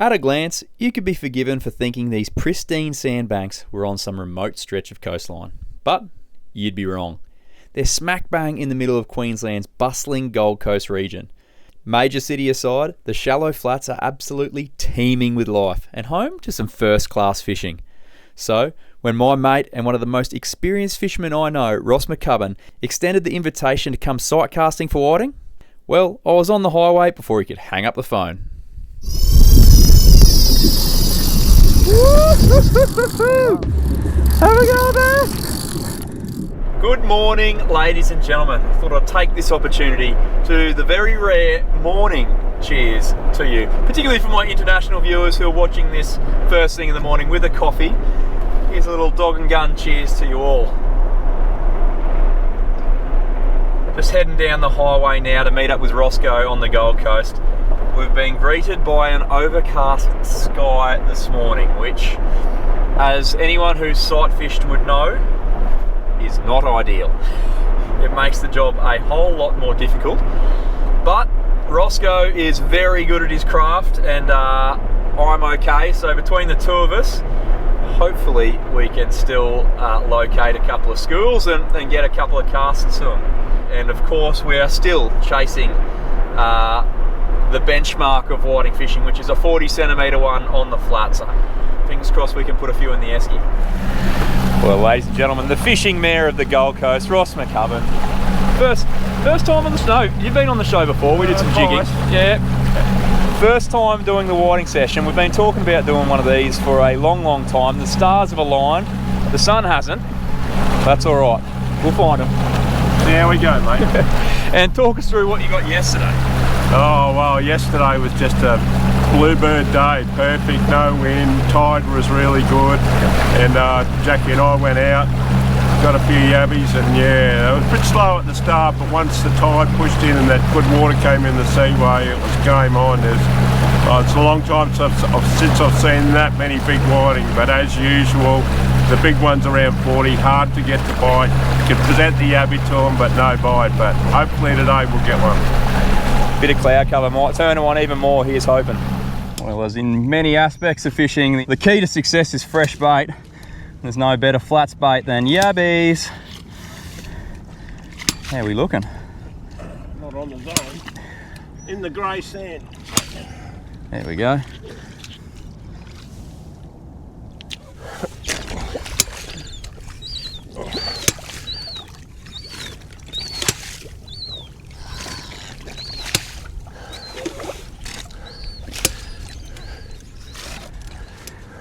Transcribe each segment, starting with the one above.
At a glance, you could be forgiven for thinking these pristine sandbanks were on some remote stretch of coastline. But you'd be wrong. They're smack bang in the middle of Queensland's bustling Gold Coast region. Major city aside, the shallow flats are absolutely teeming with life and home to some first-class fishing. So, when my mate and one of the most experienced fishermen I know, Ross McCubbin, extended the invitation to come sight casting for whiting, well, I was on the highway before he could hang up the phone. Have a go there! Good morning, ladies and gentlemen. I thought I'd take this opportunity to the very rare morning cheers to you, particularly for my international viewers who are watching this first thing in the morning with a coffee. Here's a little dog and gun cheers to you all. Just heading down the highway now to meet up with Roscoe on the Gold Coast. We've been greeted by an overcast sky this morning, which, as anyone who's sight fished would know, is not ideal. It makes the job a whole lot more difficult. But Roscoe is very good at his craft and I'm okay. So between the two of us, hopefully we can still locate a couple of schools and get a couple of casts to them. And of course we are still chasing the benchmark of whiting fishing, which is a 40 centimetre one on the flat. So fingers crossed we can put a few in the esky. Well, ladies and gentlemen, the fishing mayor of the Gold Coast, Ross McCubbin. First time on the show. You've been on the show before. We did some jigging. Yeah. First time doing the whiting session. We've been talking about doing one of these for a long time. The stars have aligned. The sun hasn't. That's all right. We'll find them. There we go, mate. And talk us through what you got yesterday. Oh, well, yesterday was just a bluebird day. Perfect, no wind, tide was really good. And Jackie and I went out, got a few yabbies, and yeah, it was a bit slow at the start, but once the tide pushed in and that good water came in the seaway, it was game on. It's a long time since I've seen that many big whiting, but as usual, the big ones around 40, hard to get to bite. You can present the yabby to them, but no bite. But hopefully today we'll get one. Bit of cloud cover might turn on even more, here's hoping. Well, as in many aspects of fishing, the key to success is fresh bait. There's no better flats bait than yabbies. How are we looking? Not on the zone. In the grey sand. There we go.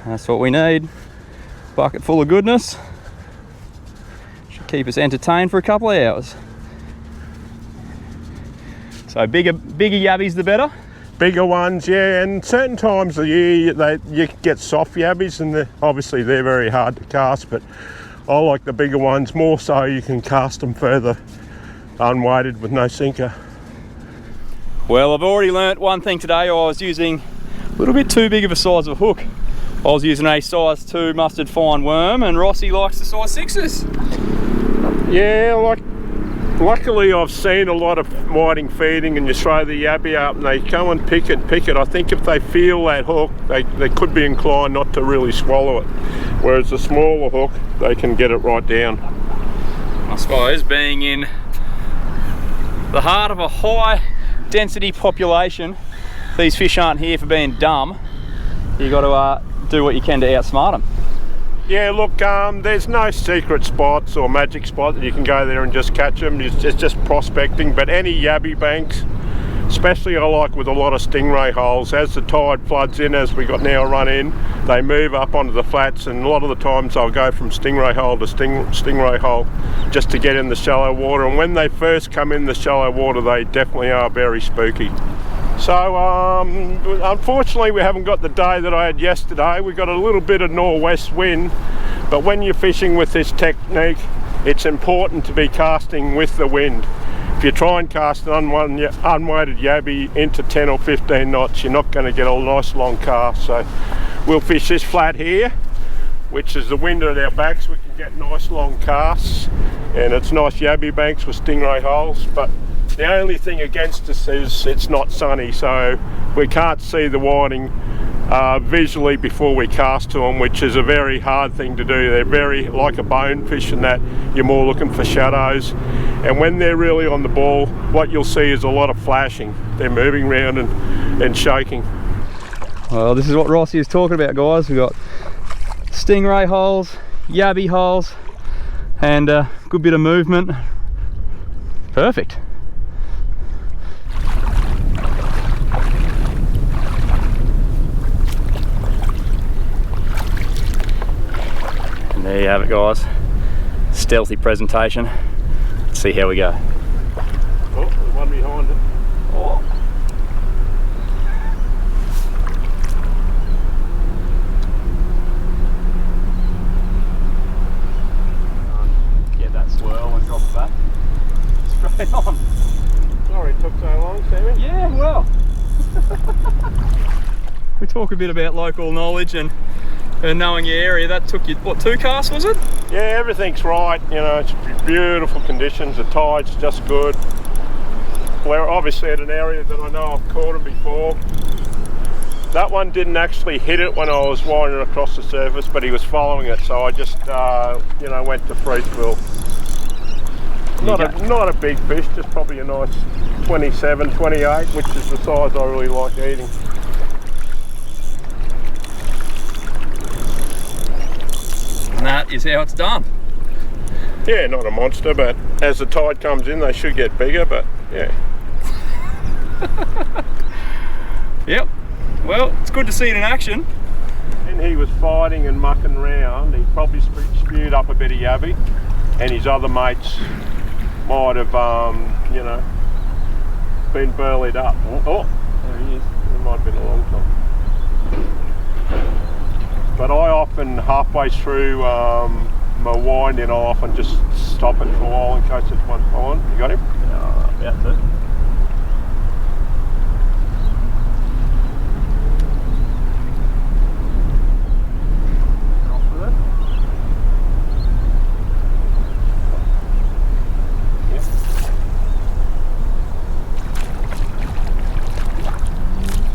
That's what we need. Bucket full of goodness. Should keep us entertained for a couple of hours. So bigger yabbies the better? Bigger ones, yeah, and certain times of the year you can get soft yabbies, and obviously they're very hard to cast, but I like the bigger ones more so you can cast them further unweighted with no sinker. Well, I've already learnt one thing today. I was using a little bit too big of a size of hook. I was using a size 2 mustard fine worm, and Rossi likes the size 6s. Yeah, luckily I've seen a lot of whiting feeding, and you throw the yabby up and they come and pick it. I think if they feel that hook, they could be inclined not to really swallow it. Whereas the smaller hook, they can get it right down. I suppose being in the heart of a high density population, these fish aren't here for being dumb. You got to do what you can to outsmart them. Yeah, look, there's no secret spots or magic spot that you can go there and just catch them. It's just prospecting. But any yabby banks, especially I like with a lot of stingray holes, as the tide floods in, as we got now run in, they move up onto the flats, and a lot of the times I'll go from stingray hole to stingray hole just to get in the shallow water. And when they first come in the shallow water, they definitely are very spooky. So unfortunately we haven't got the day that I had yesterday. We got a little bit of northwest wind, but when you're fishing with this technique, it's important to be casting with the wind. If you try and cast an unweighted yabby into 10 or 15 knots, you're not going to get a nice long cast. So we'll fish this flat here, which is the wind at our backs. We can get nice long casts, and it's nice yabby banks with stingray holes. But the only thing against us is it's not sunny, so we can't see the whiting visually before we cast to them, which is a very hard thing to do. They're very like a bonefish in that you're more looking for shadows, and when they're really on the ball, what you'll see is a lot of flashing. They're moving around and shaking. Well, this is what Rossi is talking about, guys. We've got stingray holes, yabby holes, and a good bit of movement. Perfect. And there you have it, guys. Stealthy presentation. Let's see how we go. Oh, there's one behind it. Oh. Get that swirl and drop it back. Straight on. Sorry it took so long, Sammy. Yeah, well. We talk a bit about local knowledge and knowing your area. That took you, what, 2 casts was it? Yeah, everything's right. You know, it's beautiful conditions. The tide's just good. We're obviously at an area that I know I've caught them before. That one didn't actually hit it when I was winding across the surface, but he was following it, so I just, you know, went to free spill. Not a big fish, just probably a nice 27, 28, which is the size I really like eating. And that is how it's done. Yeah, not a monster, but as the tide comes in, they should get bigger, but yeah. Yep. Well, it's good to see it in action. And he was fighting and mucking around. He probably spewed up a bit of yabby, and his other mates might have, you know, been burleyed up. Oh, there he is. It might have been a long time. But I often, halfway through my winding, I often just stop it for a while in case there's one following. You got him? About to.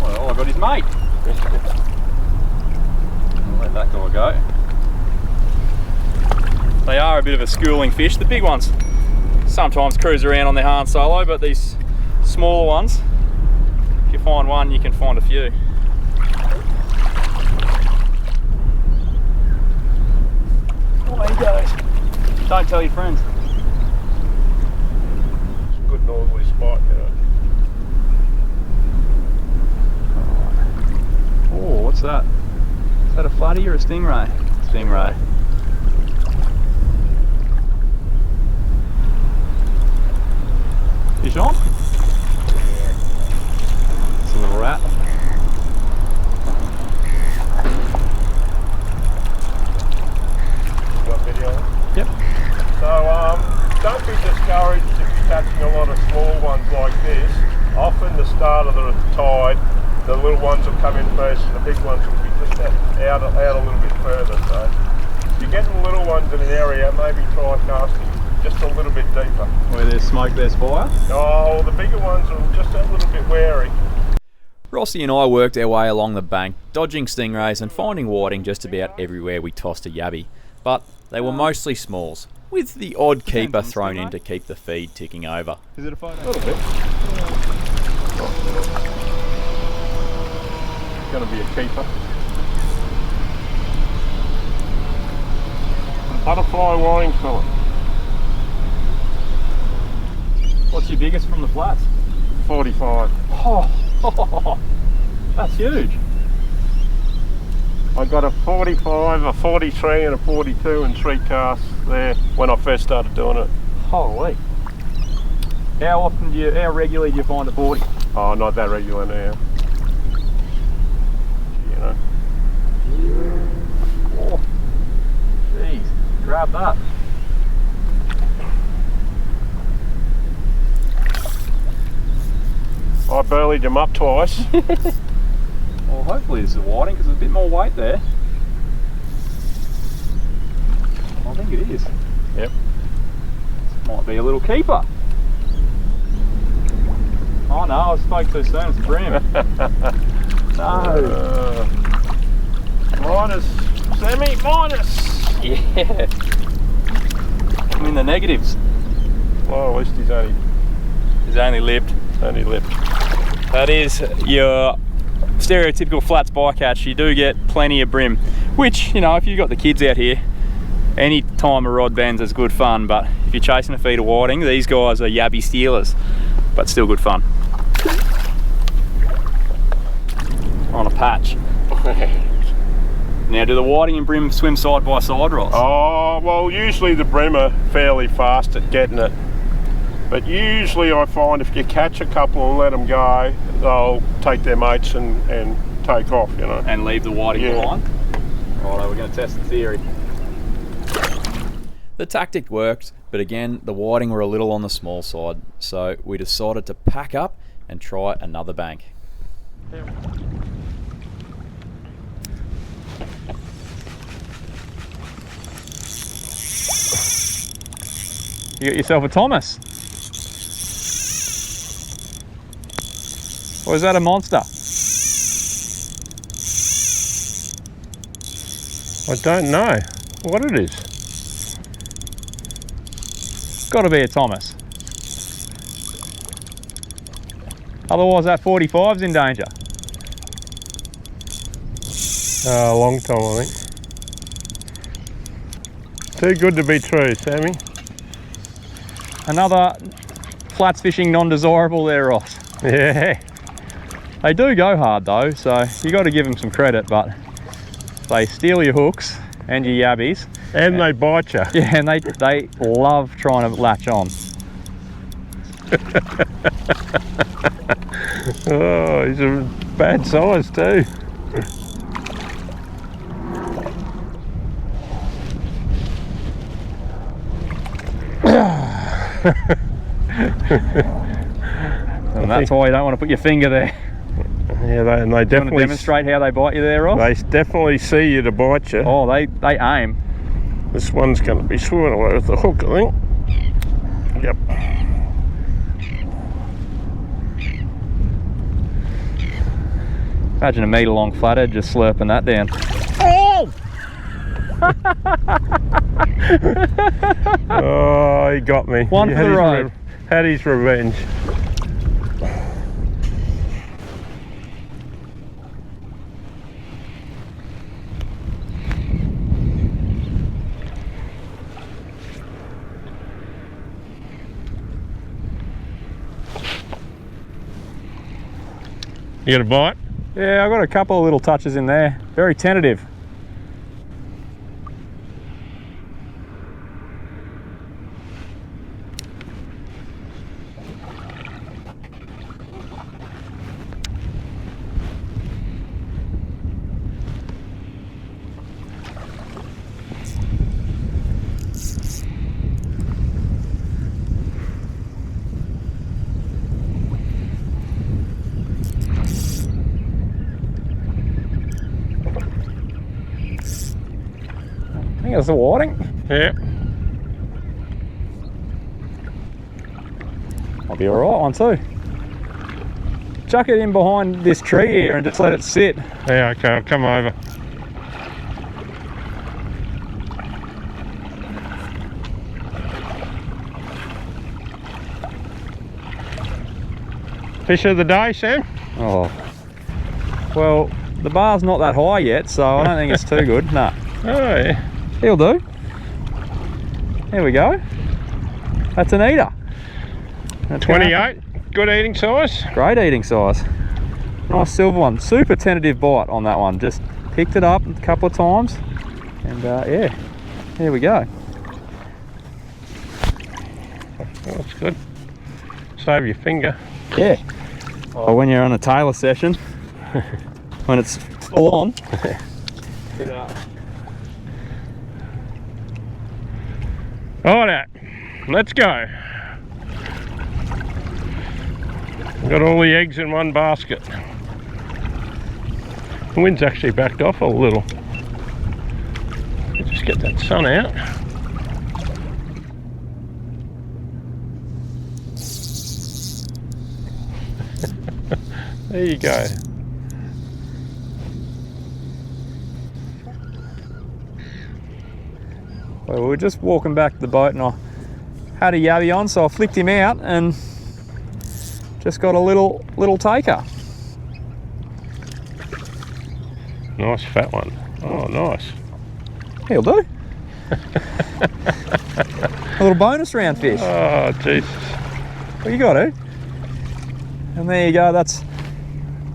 Well, I got his mate. I'll let that guy go. They are a bit of a schooling fish. The big ones sometimes cruise around on their Han Solo, but these smaller ones, if you find one, you can find a few. Oh, there he goes. Don't tell your friends. It's a good northerly spot, you know. Oh, what's that? Is that a flatty or a stingray? Stingray. Fish on? Yeah. It's a little rat. Got video? Yep. So don't be discouraged if you're catching a lot of small ones like this. Often the start of the tide, the little ones will come in first and the big ones will be just out a little bit further. So if you're getting little ones in an area, maybe try casting just a little bit deeper. Where there's smoke, there's fire. Oh, the bigger ones are just a little bit wary. Rossi and I worked our way along the bank, dodging stingrays and finding whiting just about everywhere we tossed a yabby. But they were mostly smalls, with the odd keeper thrown in to keep the feed ticking over. Is it a photo? A little bit. It's going to be a keeper. Butterfly whiting fillet. What's your biggest from the flats? 45. Oh, that's huge. I got a 45, a 43 and a 42 in 3 casts there when I first started doing it. Holy. How regularly do you find a 40? Oh, not that regular now. You know. Oh, jeez, grab that. I burleyed them up twice. Well, hopefully this is a whiting because there's a bit more weight there. I think it is. Yep. Might be a little keeper. Oh no, I spoke too soon, it's a bream. No. Minus, Sammy, minus. Yeah. I'm in the negatives. Well, at least he's only lipped. only lipped. That is your stereotypical flats bycatch. You do get plenty of brim, which, you know, if you've got the kids out here, any time a rod bends is good fun, but if you're chasing a feed of whiting, these guys are yabby stealers, but still good fun. On a patch. Now, do the whiting and brim swim side by side, Ross? Oh, well, usually the brim are fairly fast at getting it. But usually I find if you catch a couple and let them go, they'll take their mates and take off, you know. And leave the whiting behind? Righto, we're going to test the theory. The tactic worked, but again, the whiting were a little on the small side, so we decided to pack up and try another bank. You got yourself a Thomas? Or is that a monster? I don't know what it is. Got to be a Thomas. Otherwise that 45's in danger. A long time, I think. Too good to be true, Sammy. Another flats fishing non-desirable there, Ross. Yeah. They do go hard though, so you got to give them some credit, but they steal your hooks and your yabbies. And they bite you. Yeah, and they love trying to latch on. Oh, he's a bad size too. And that's why you don't want to put your finger there. Yeah, they Want to definitely demonstrate how they bite you there, Ross? They definitely see you to bite you. Oh, they aim. This one's going to be swimming away with the hook, I think. Yep. Imagine a metre long flathead just slurping that down. Oh! Oh, he got me. One He for had the his road. Had his revenge. You got a bite? Yeah, I've got a couple of little touches in there. Very tentative. I think it's the whiting. Yeah. I'll be alright one too. Chuck it in behind this tree here and just let it sit. Yeah, okay, I'll come over. Fish of the day, Sam? Oh. Well, the bar's not that high yet, so I don't think it's too good. Nah. Oh, yeah. He'll do. There we go. That's an eater. That's 28, good eating size. Great eating size. Nice silver one. Super tentative bite on that one. Just picked it up a couple of times. And yeah, there we go. Oh, that's good. Save your finger. Yeah. Oh, when you're on a tailor session, when it's full on. Alright, let's go. Got all the eggs in one basket. The wind's actually backed off a little. Just get that sun out. There you go. Well, we were just walking back to the boat and I had a yabby on, so I flicked him out and just got a little taker. Nice fat one. Oh, nice. He'll do. A little bonus round fish. Oh, Jesus. Well, you got to. And there you go, that's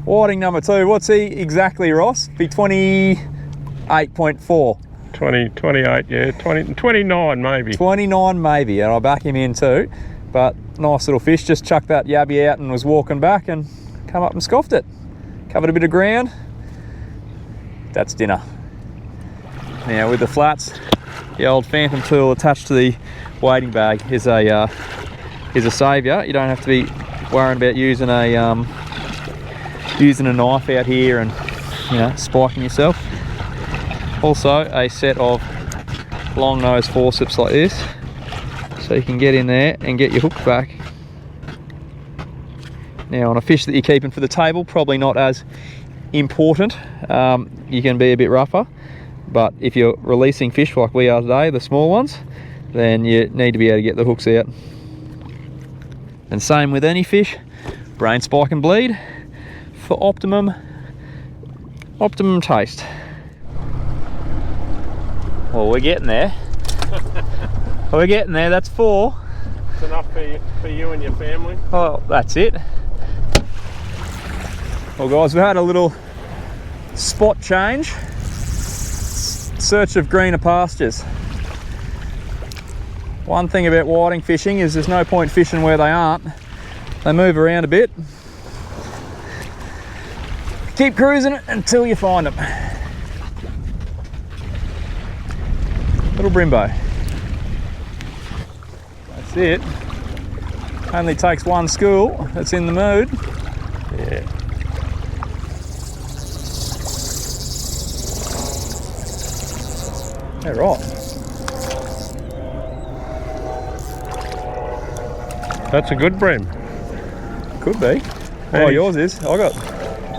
whiting number 2. What's he exactly, Ross? Be 28.4. 28, yeah, 29 maybe. 29 maybe, and I'll back him in too. But nice little fish, just chucked that yabby out and was walking back and come up and scoffed it. Covered a bit of ground. That's dinner. Now with the flats, the old phantom tool attached to the wading bag is a saviour. You don't have to be worrying about using a knife out here and, you know, spiking yourself. Also a set of long nose forceps like this, so you can get in there and get your hook back. Now on a fish that you're keeping for the table, probably not as important. You can be a bit rougher, but if you're releasing fish like we are today, the small ones, then you need to be able to get the hooks out. And same with any fish, brain, spike and bleed for optimum taste. Well, we're getting there. We're getting there, that's 4. It's enough for you and your family. Oh, that's it. Well guys, we had a little spot change. Search of greener pastures. One thing about whiting fishing is there's no point fishing where they aren't. They move around a bit. Keep cruising until you find them. Little brimbo. That's it. Only takes one school that's in the mood. Yeah. Yeah, right. That's a good bream. Could be. Oh, yours is. I got.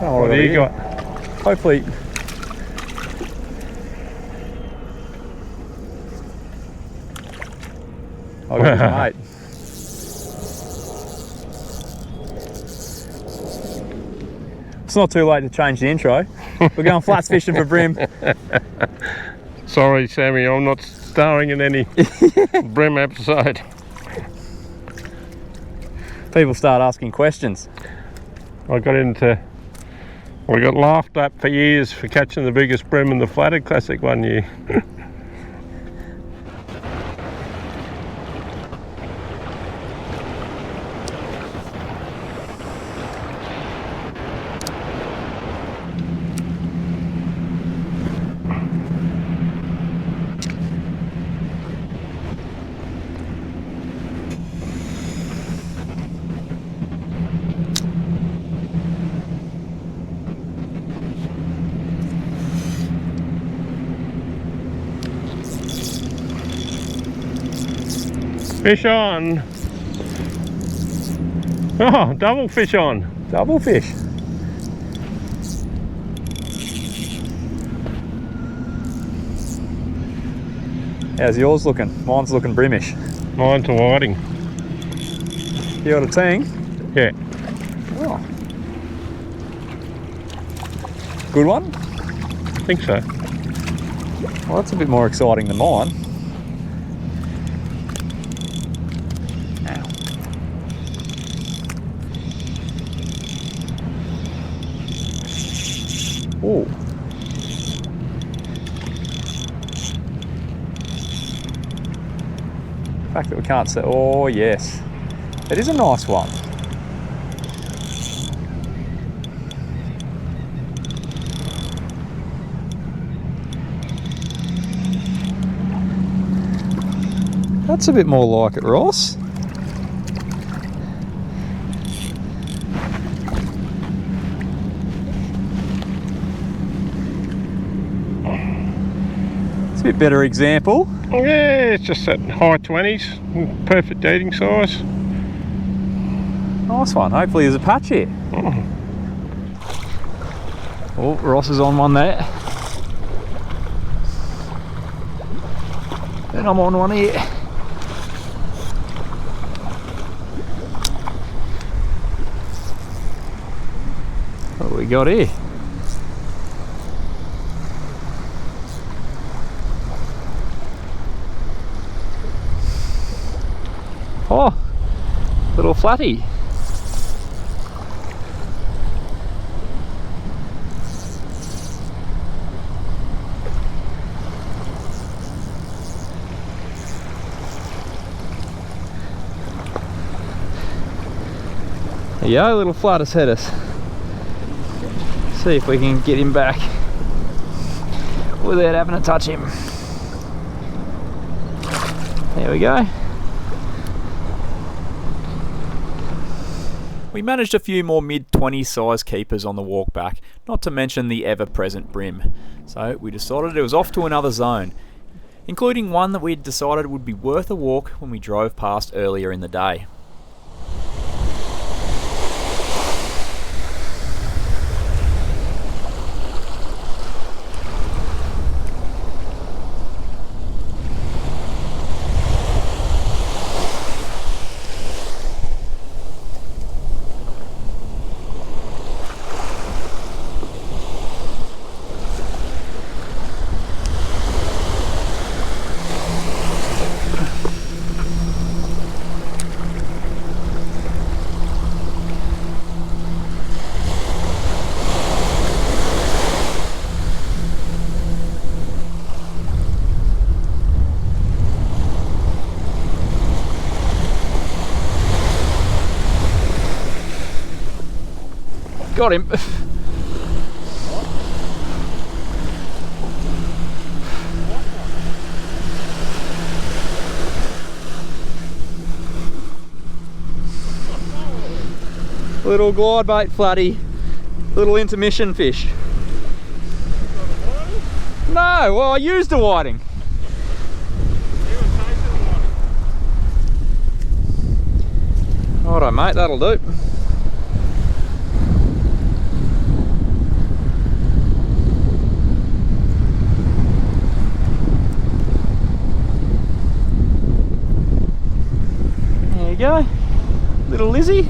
What do you got? Hopefully. I got his mate. It's not too late to change the intro. We're going flats fishing for bream. Sorry, Sammy, I'm not starring in any bream episode. People start asking questions. We got laughed at for years for catching the biggest bream in the Flathead Classic one year. Fish on. Oh, double fish on. Double fish. How's yours looking? Mine's looking brimish. Mine's a whiting. You got a ting? Yeah. Oh. Good one? I think so. Well, that's a bit more exciting than mine. Oh. The fact that we can't say, oh yes, it is a nice one. That's a bit more like it, Ross. A bit better example. Yeah, it's just that high 20s, perfect eating size. Nice one. Hopefully there's a patch here. Oh. Oh, Ross is on one there. And I'm on one here. What do we got here? Oh, little flatty. There you go, little flatus headers. See if we can get him back without having to touch him. There we go. We managed a few more mid-20 size keepers on the walk back, not to mention the ever-present brim. So we decided it was off to another zone, including one that we had decided would be worth a walk when we drove past earlier in the day. Got him. Little glide bait flatty, little intermission fish. No, well I used a whiting. Alright mate, that'll do. There you go, little Lizzie.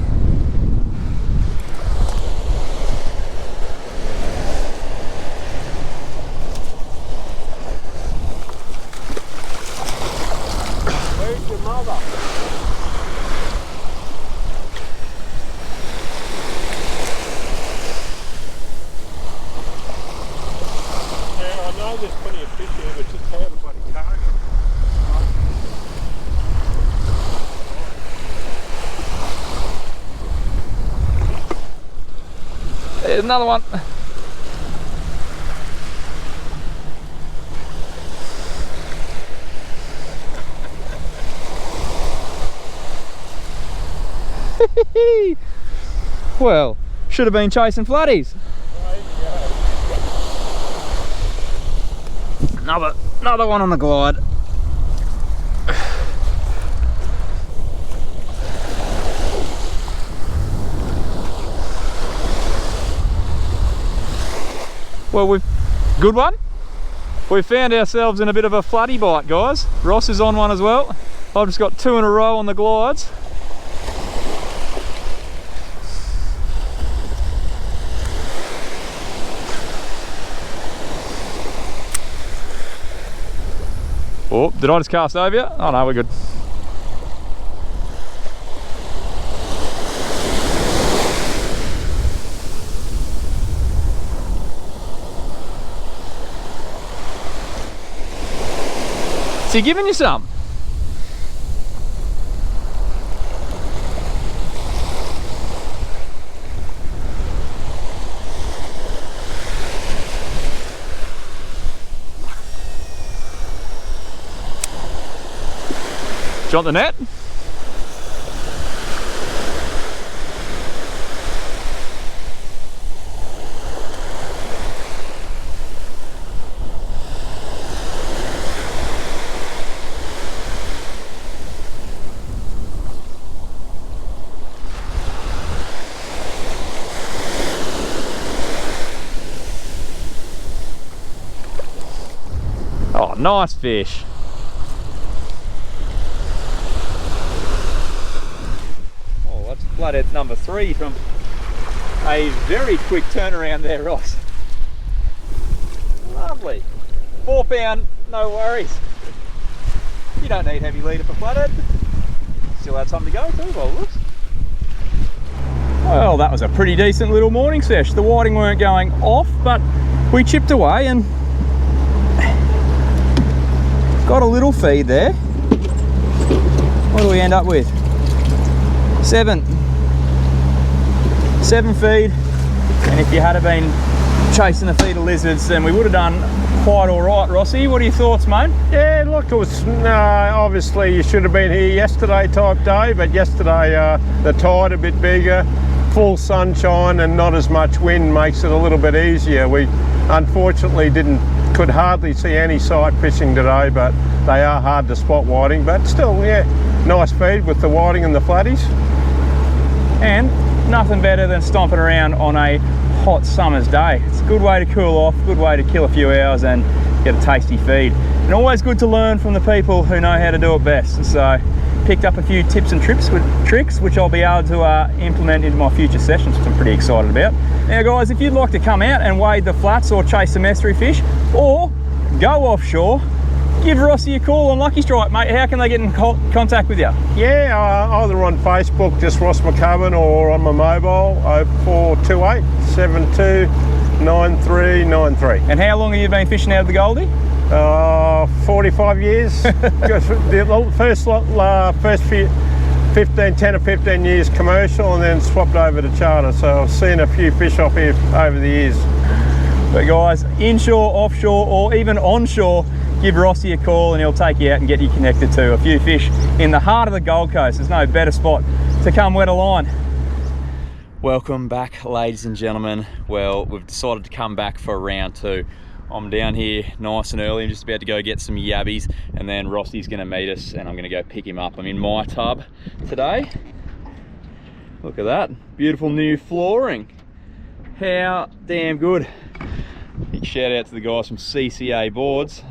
Where's your mother? Yeah, I know there's plenty of fish here, but just how the bloody cargo. There's another one. Well, should have been chasing flatties. Another one on the glide. Well, good one. We've found ourselves in a bit of a flatty bite, guys. Ross is on one as well. I've just got two in a row on the glides. Oh, did I just cast over you? Oh no, we're good. Is he giving you some? Do you want the net? Oh, nice fish. flathead number 3 from a very quick turnaround there, Ross. Lovely. 4 pound, no worries. You don't need heavy leader for flathead. Still had some to go too, by the looks. Well, that was a pretty decent little morning sesh. The whiting weren't going off, but we chipped away and got a little feed there. What do we end up with? 7 feed. And if you had been chasing a feed of lizards, then we would have done quite all right. Rossi, what are your thoughts, mate? Yeah, look, it was obviously you should have been here yesterday type day, but yesterday the tide a bit bigger, full sunshine and not as much wind makes it a little bit easier. We unfortunately could hardly see any sight fishing today, but they are hard to spot whiting, but still, yeah, nice feed with the whiting and the flatties. And nothing better than stomping around on a hot summer's day. It's a good way to cool off, good way to kill a few hours and get a tasty feed. And always good to learn from the people who know how to do it best. So picked up a few tips and tricks which I'll be able to implement into my future sessions, which I'm pretty excited about. Now guys, if you'd like to come out and wade the flats or chase some estuary fish or go offshore, give Rossi a call on Lucky Strike, mate. How can they get in contact with you? Yeah, either on Facebook, just Ross McCubbin, or on my mobile, 0428 72 9393. And how long have you been fishing out of the Goldie? 45 years. The first 10 or 15 years commercial, and then swapped over to charter. So I've seen a few fish off here over the years. But guys, inshore, offshore, or even onshore, give Rossi a call and he'll take you out and get you connected to a few fish in the heart of the Gold Coast. There's no better spot to come wet a line. Welcome back, ladies and gentlemen. Well, we've decided to come back for round 2. I'm down here nice and early. I'm just about to go get some yabbies, and then Rossi's gonna meet us and I'm gonna go pick him up. I'm in my tub today. Look at that, beautiful new flooring. How damn good. Big shout out to the guys from CCA Boards.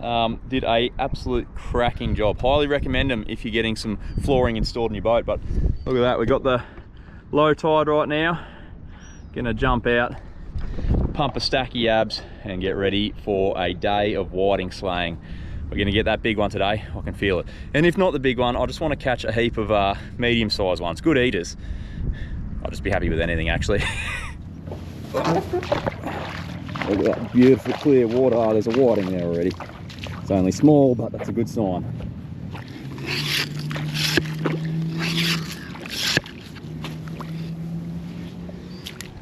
Did a absolute cracking job. Highly recommend them if you're getting some flooring installed in your boat. But look at that, we've got the low tide right now. Gonna jump out, pump a stack of yabs and get ready for a day of whiting slaying. We're gonna get that big one today, I can feel it. And if not the big one, I just want to catch a heap of medium sized ones, good eaters. I'll just be happy with anything actually. Look at that beautiful clear water. Oh, there's a whiting there already. It's only small, but that's a good sign.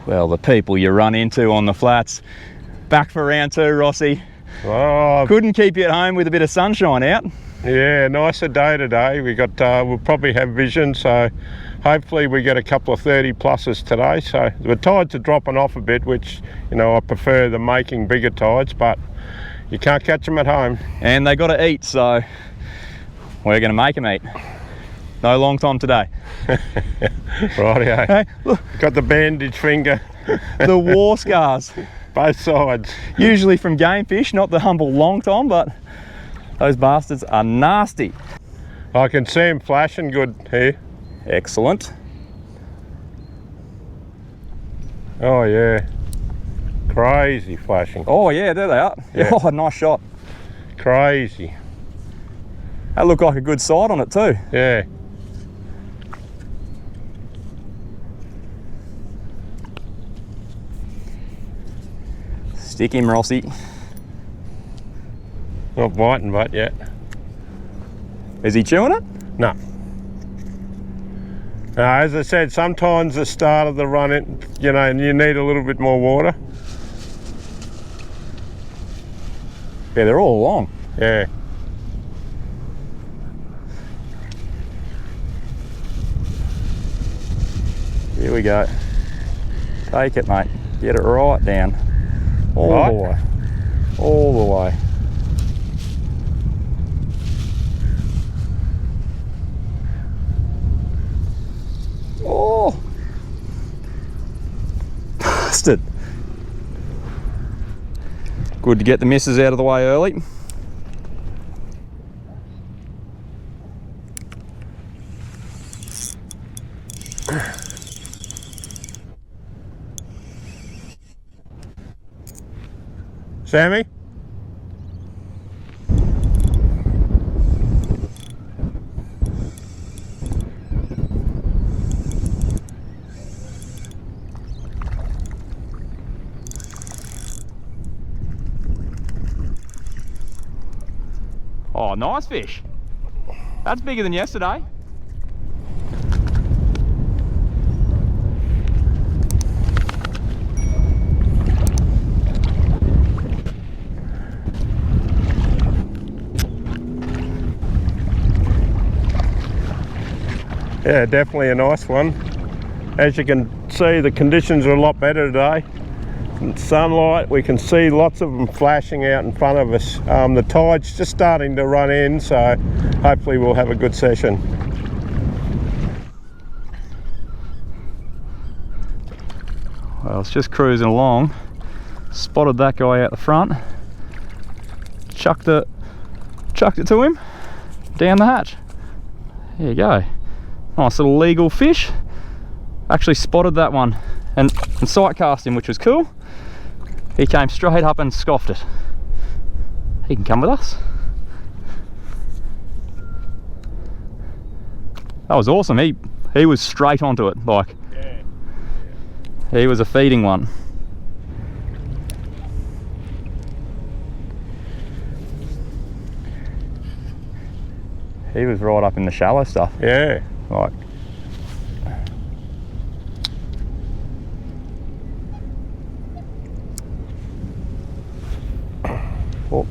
Well, the people you run into on the flats. Back for round 2, Rossi. Oh, couldn't keep you at home with a bit of sunshine out. Yeah, nicer day today. We'll probably have vision, so hopefully we get a couple of 30 pluses today. So the tides are dropping off a bit, which, you know, I prefer the making bigger tides, but you can't catch them at home. And they got to eat, so we're going to make them eat. No long time today. Rightio. Hey, look. Got the bandage finger. The war scars. Both sides. Usually from game fish, not the humble long tom, but those bastards are nasty. I can see them flashing good here. Excellent. Oh yeah. Crazy flashing. Oh yeah, there they are. Yeah. Oh, nice shot. Crazy. That looked like a good sight on it too. Yeah. Stick him, Rossi. Not biting but yet. Is he chewing it? No. As I said, sometimes the start of the run, you know, you need a little bit more water. Yeah, they're all long. Yeah. Here we go. Take it, mate. Get it right down. All the way. All the way. Oh! Bastard. Good to get the misses out of the way early. Sammy? Oh, nice fish. That's bigger than yesterday. Yeah, definitely a nice one. As you can see, the conditions are a lot better today. Sunlight, we can see lots of them flashing out in front of us. The tide's just starting to run in, so hopefully we'll have a good session. Well, it's just cruising along, spotted that guy out the front, chucked it to him down the hatch. There you go. Nice little legal fish. Actually spotted that one and sight cast him, which was cool. He came straight up and scoffed it. He can come with us. That was awesome. He was straight onto it, like. Yeah. He was a feeding one. He was right up in the shallow stuff. Yeah. Like. Oh.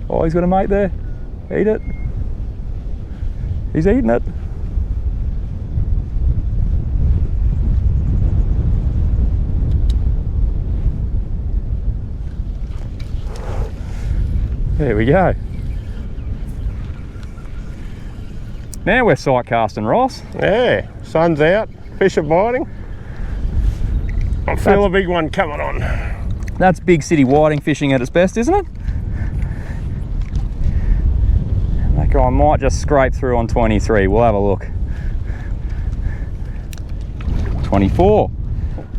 Oh, he's got a mate there. Eat it. He's eating it. There we go. Now we're sight casting, Ross. Yeah, sun's out, fish are biting. I feel a big one coming on. That's big city whiting fishing at its best, isn't it? That guy might just scrape through on 23. We'll have a look. 24.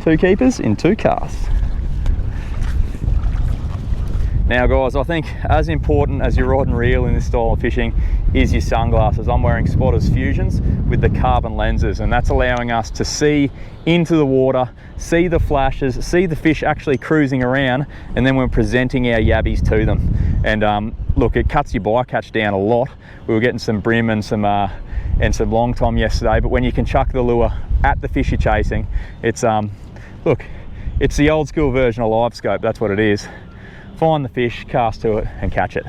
2 keepers in 2 casts. Now guys, I think as important as your rod and reel in this style of fishing is your sunglasses. I'm wearing Spotters Fusions with the carbon lenses, and that's allowing us to see into the water, see the flashes, see the fish actually cruising around, and then we're presenting our yabbies to them. And look, it cuts your bycatch down a lot. We were getting some bream and some long tom yesterday, but when you can chuck the lure at the fish you're chasing, it's look, it's the old school version of live scope. That's what it is. Find the fish, cast to it, and catch it.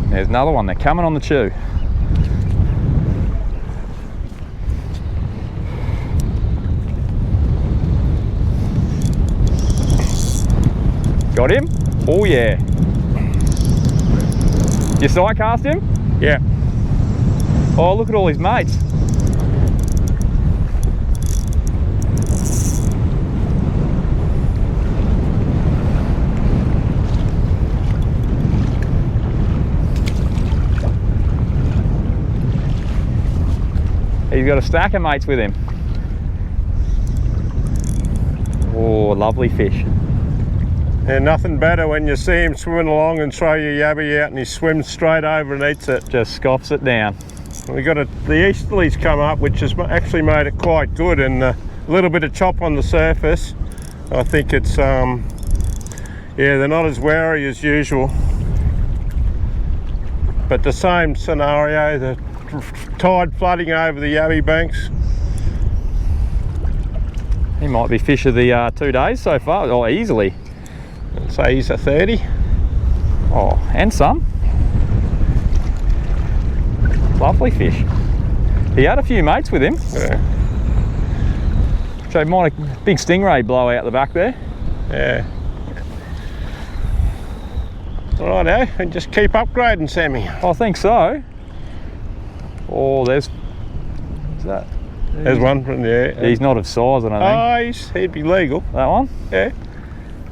There's another one. They're coming on the chew. Got him? Oh yeah. You sight cast him? Yeah. Oh, look at all his mates. He's got a stack of mates with him. Oh, lovely fish. And nothing better when you see him swimming along and throw your yabby out and he swims straight over and eats it. Just scoffs it down. We got the easterlies come up, which has actually made it quite good, and a little bit of chop on the surface. I think it's yeah, they're not as wary as usual, but the same scenario, the tide flooding over the yabby banks. He might be fish of the 2 days so far. Oh, easily. I'd say he's a 30. Oh, and some. Lovely fish. He had a few mates with him. Yeah. So might a big stingray blow out the back there. Yeah. Righto, and just keep upgrading, Sammy. I think so. Oh, there's that. There's one from there. He's not of size, I don't think. Oh, he'd be legal. That one? Yeah.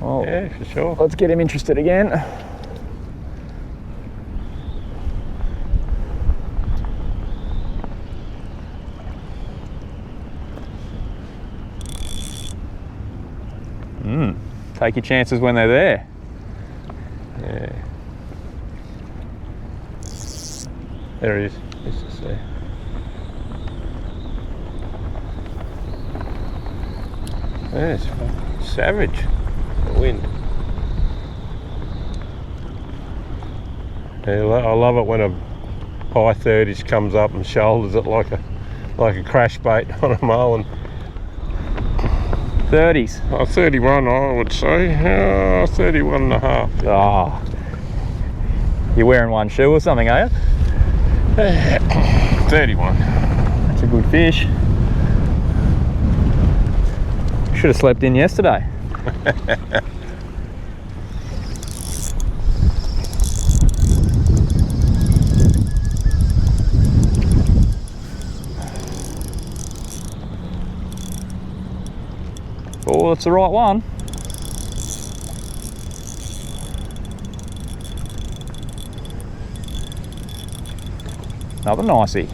Well, Yeah, for sure. let's get him interested again. Take your chances when they're there. Yeah. There he is. He's just there. Yeah, it's fucking savage. The wind. Yeah, I love it when a high 30s comes up and shoulders it like a crash bait on a marlin. 30s. Oh, 31 I would say. 31 and a half. Oh. You're wearing one shoe or something, are you? 31. That's a good fish. Should have slept in yesterday. Oh, that's the right one. Another nicey.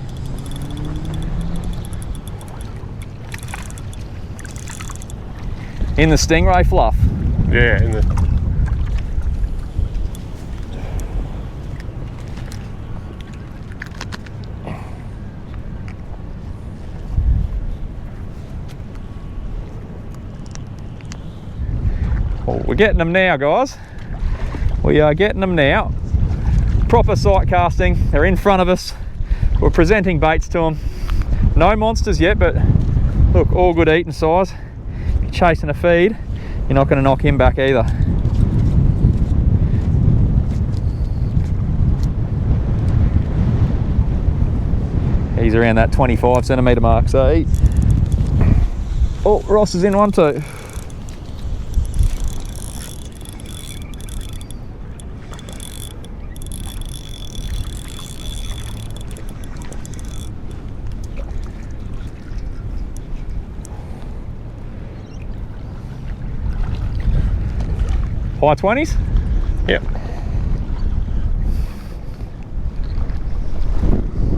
In the stingray fluff. Yeah, in the. Well, we're getting them now, guys. We are getting them now. Proper sight casting. They're in front of us. We're presenting baits to them. No monsters yet, but look, all good eating size. If you're chasing a feed, you're not going to knock him back either. He's around that 25 centimetre mark, so he... Oh, Ross is in one too. High 20s? Yep.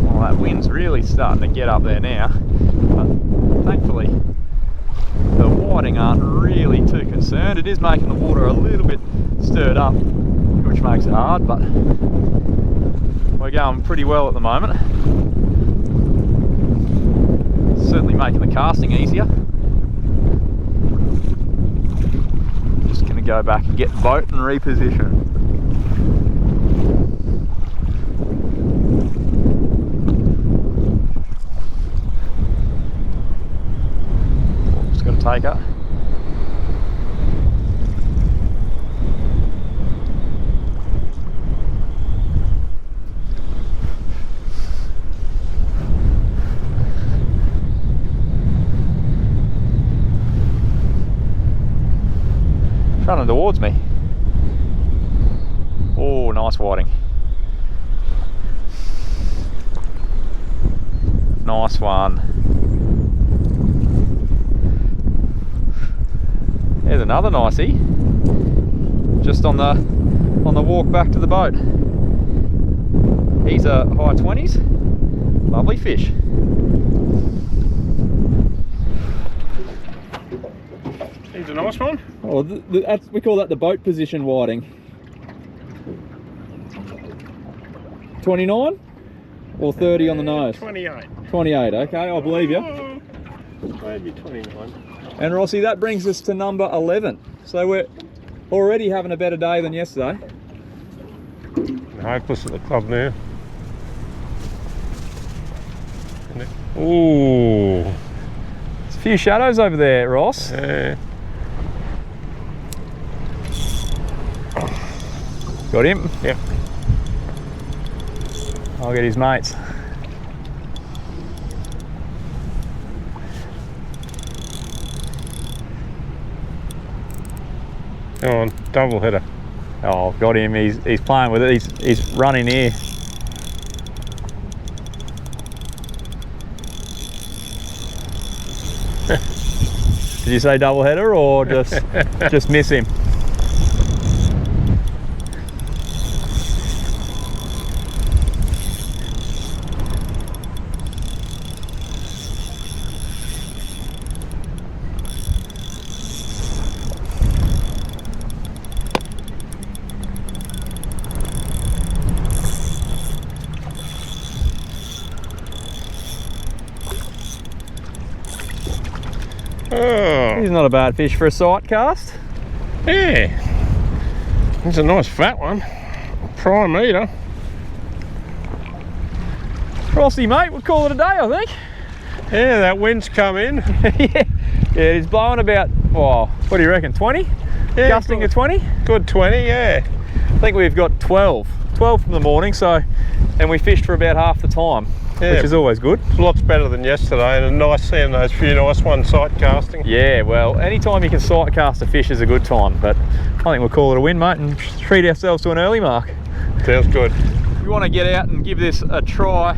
Well, that wind's really starting to get up there now, but thankfully the whiting aren't really too concerned. It is making the water a little bit stirred up, which makes it hard, but we're going pretty well at the moment. Certainly making the casting easier. Go back and get the boat and reposition. Just got to take her. Running towards me. Oh, nice whiting. Nice one. There's another nicey. Just on the walk back to the boat. He's a high 20s. Lovely fish. He's a nice one. Oh, we call that the boat position whiting. 29 or 30 on the nose? 28. 28, okay, I believe you. Maybe 29. And Rossi, that brings us to number 11. So we're already having a better day than yesterday. Hopeless at the club now. Ooh. There's a few shadows over there, Ross. Yeah. Got him? Yep. I'll get his mates. Come on, double header. Oh, got him. He's playing with it. He's running here. Did you say double header or just miss him? Oh. He's not a bad fish for a sight cast. Yeah, it's a nice fat one, prime eater. Rossi, mate, we'll call it a day, I think. Yeah, that wind's come in. Yeah, it's blowing about, oh, what do you reckon, 20? Yeah, gusting good, to 20? Good 20, yeah. I think we've got 12 from the morning, so, and we fished for about half the time, yeah, which is always good. Lots better than yesterday, and nice seeing those few nice ones sight casting. Yeah, well, anytime you can sight cast a fish is a good time, but I think we'll call it a win, mate, and treat ourselves to an early mark. Sounds good. If you want to get out and give this a try,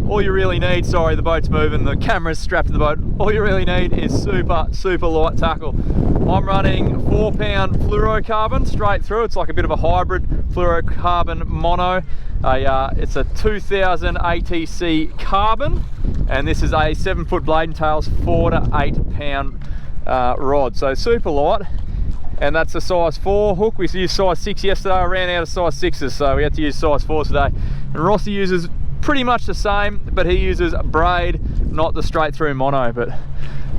all you really need, sorry, the boat's moving, the camera's strapped to the boat, all you really need is super light tackle. I'm running 4-pound Fluro Carbon straight through. It's like a bit of a hybrid Fluro Carbon mono. It's a 2000 ATC Carbon, and this is a 7-foot blade and tails, 4 to 8 pound rod. So super light, and that's a size 4 hook. We used size 6 yesterday. I ran out of size 6s, so we had to use size 4 today. And Rossi uses pretty much the same, but he uses braid, not the straight through mono. But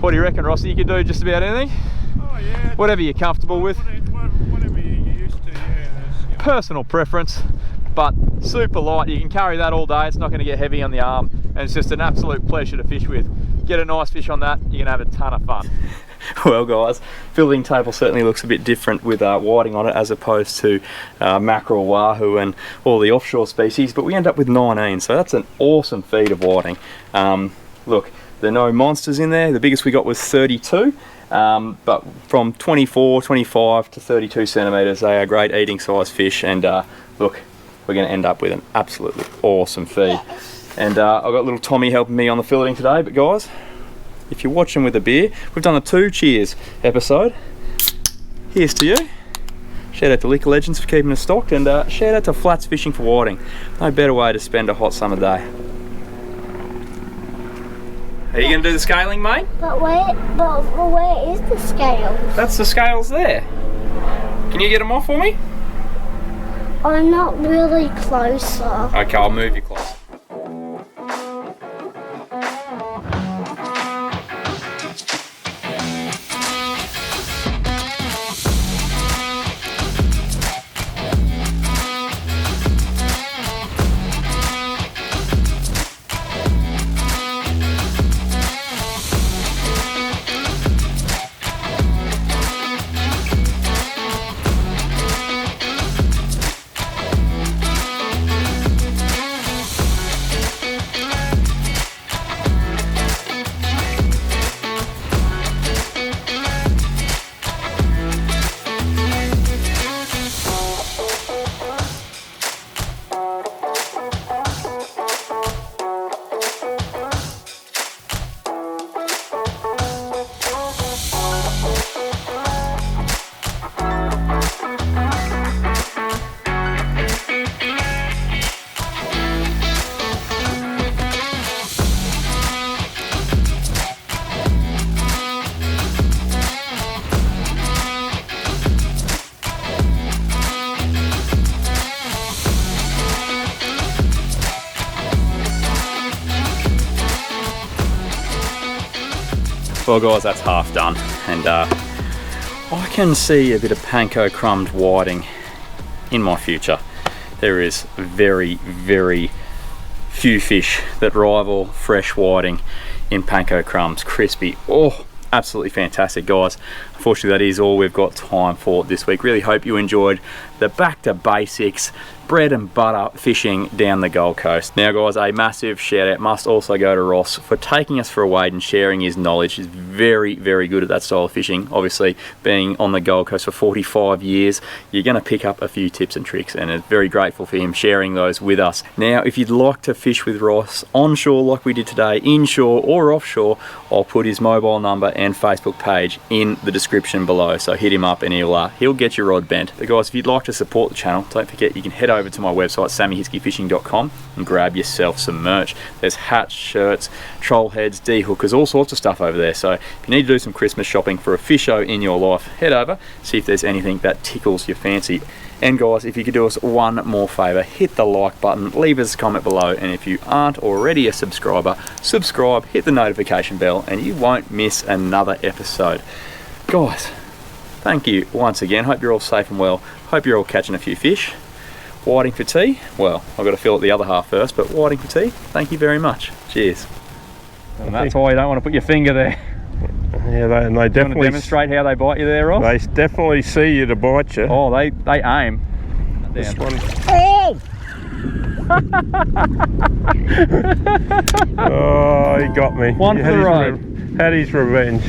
what do you reckon, Rossi? You could do just about anything? Oh yeah. Whatever you're comfortable with. Whatever you're used to, yeah. Personal preference, but super light. You can carry that all day. It's not going to get heavy on the arm, and it's just an absolute pleasure to fish with. Get a nice fish on that, you're going to have a ton of fun. Well guys, filleting table certainly looks a bit different with whiting on it as opposed to mackerel, wahoo and all the offshore species, but we end up with 19, so that's an awesome feed of whiting. Look, there are no monsters in there. The biggest we got was 32, but from 24, 25 to 32 centimetres, they are great eating size fish, and look, we're going to end up with an absolutely awesome feed. And I've got little Tommy helping me on the filleting today, but guys, if you're watching with a beer, we've done a 2 cheers episode. Here's to you. Shout out to Liquor Legends for keeping us stocked, and shout out to Flats Fishing for whiting. No better way to spend a hot summer day. Are you going to do the scaling, mate? But where is the scale? That's the scales there. Can you get them off for me? I'm not really closer. Okay, I'll move you closer. Well guys, that's half done, and I can see a bit of panko crumbed whiting in my future. There is very few fish that rival fresh whiting in panko crumbs. Crispy, oh, absolutely fantastic guys. Unfortunately, that is all we've got time for this week. Really hope you enjoyed the back to basics, bread and butter fishing down the Gold Coast. Now guys, a massive shout out must also go to Ross for taking us for a wade and sharing his knowledge. He's very, very good at that style of fishing. Obviously, being on the Gold Coast for 45 years, you're going to pick up a few tips and tricks, and I'm very grateful for him sharing those with us. Now, if you'd like to fish with Ross onshore like we did today, inshore or offshore, I'll put his mobile number and Facebook page in the description below, so hit him up and he'll get your rod bent. But guys, if you'd like to support the channel, don't forget you can head over to my website sammyhitzkefishing.com and grab yourself some merch. There's hats, shirts, troll heads, D-hookers, all sorts of stuff over there. So if you need to do some Christmas shopping for a fisho in your life, head over, see if there's anything that tickles your fancy. And guys, if you could do us one more favour, hit the like button, leave us a comment below, and if you aren't already a subscriber, subscribe, hit the notification bell, and you won't miss another episode. Guys, thank you once again. Hope you're all safe and well. Hope you're all catching a few fish. Whiting for tea. Well, I've got to fill it the other half first, but whiting for tea. Thank you very much. Cheers. And that's why you don't want to put your finger there. Yeah, and they definitely want to demonstrate how they bite you there, Ross? They definitely see you to bite you. Oh, they aim. This one. Oh! Oh, he got me. One for the road. Had his revenge.